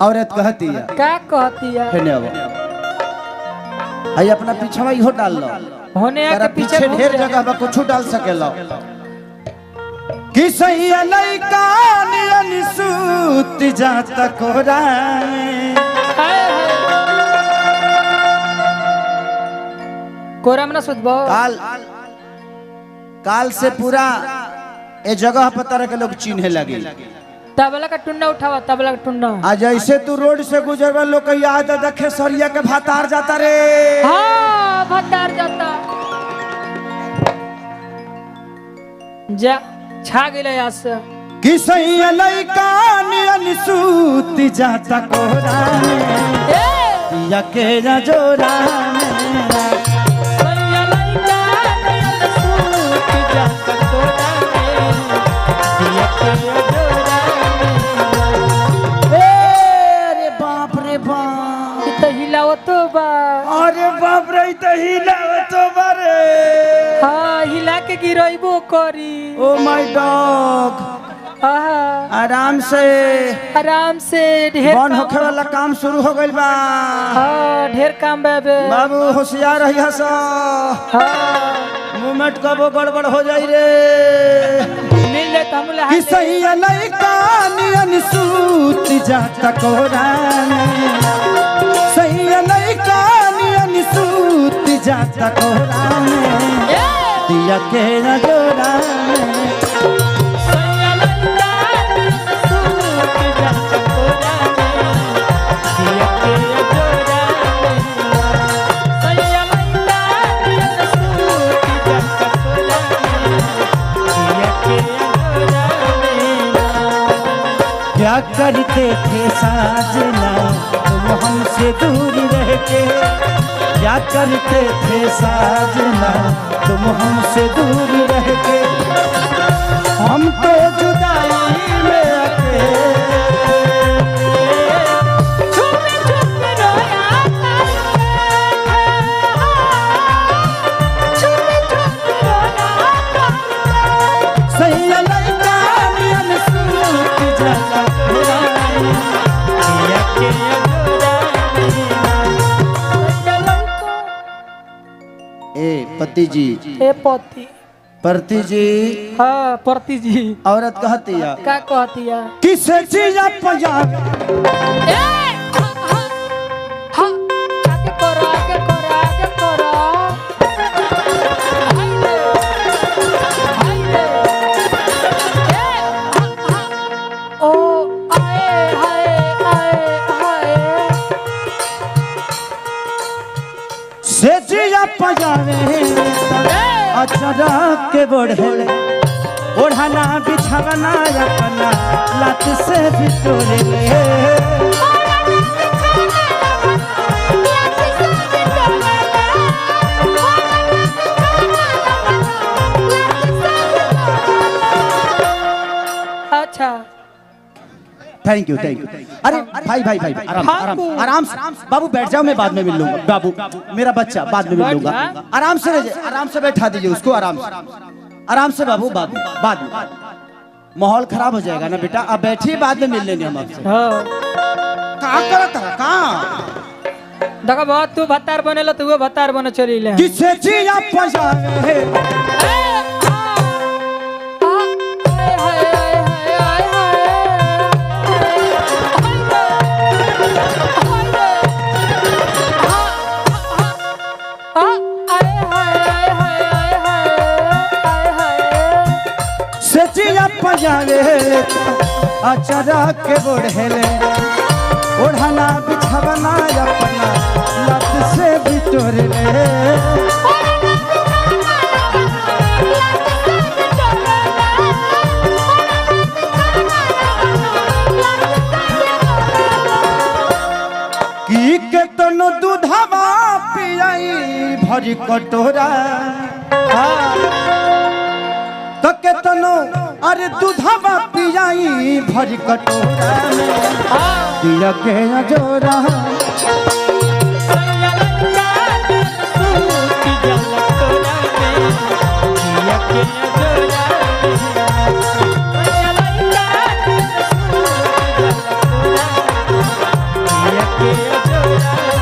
औरत कहती है क्या कहती है? आई अपना पीछा इहो डाल लो होने के पीछे पीछे ढेर जगह पर कुछ डाल सकेला कि सही लइका नियन सूत जाता कोरा कोरा में ना सुतबो। काल से पूरा ए जगह पर तरह के लोग चिन्हे लगे। तबला का टुंडा उठावा, तबला का टुंडा। आज ऐसे तू रोड से गुजरवा लोग के याद देखे सरिया के भातार जाता रे। हाँ भातार जाता जा छा गेले यहाँ से कि सही लइका नियन सूत जाता कोरा या के जोरा अरे बाप रे तो हिलावतो बारे। हाँ हिला के गिरइबो करी। ओ माय डॉग आराम से ढेर बन होखे वाला काम शुरू हो गइल बा। हाँ ढेर काम बाबे बाबू होशियार रही हस। हाँ मूवमेंट कबो गड़बड़ हो जाई रे। मिल ले तो हम ला कि सही लइका नियन सूत जाता कोरा सही लइका नियन सूत जाता कोरा दिया के जोरा क्या करते थे साजना तुम हमसे दूर रह के। क्या करते थे साजना तुम हमसे दूर रह के। हम तो जुदाई में अकेले पति जी ए पति परती जी। हाँ परती जी। औरत कहती है क्या कहती है? किसे चीज पंजाब आगे करो आगे करो आगे करो ओ आए हाय आए हाय से चीज पंजाबे अचरा के बढ़ले ओढ़ाना बिछावना अपना लात से भी तोड़े अच्छा थैंक यू। अरे भाई आराम से बाबू बैठ जाओ। मैं बाद में मिल लूंगा। बाबू मेरा बच्चा बाद में मिल लूंगा। आराम से बैठा दीजिए उसको। आराम से बाबू बाद में माहौल खराब हो जाएगा ना बेटा। अब बैठिए बाद में मिल लेंगे हम आपसे। कहाँ करत रहा कहाँ देखो बहुत तू भत्तार बनेलो तू वो भत्तार बने चली ले किसे चीज पंजाबे पंजाबे अचरा के बढ़ले ओढ़ाना बिछावना अपना लत से भी तोड़ले की के तनो दूधवा पियाई भरी कटोरा तो के तनो अरे दूधवा पियाई भरी कटोरा दिया के जोरा कोरा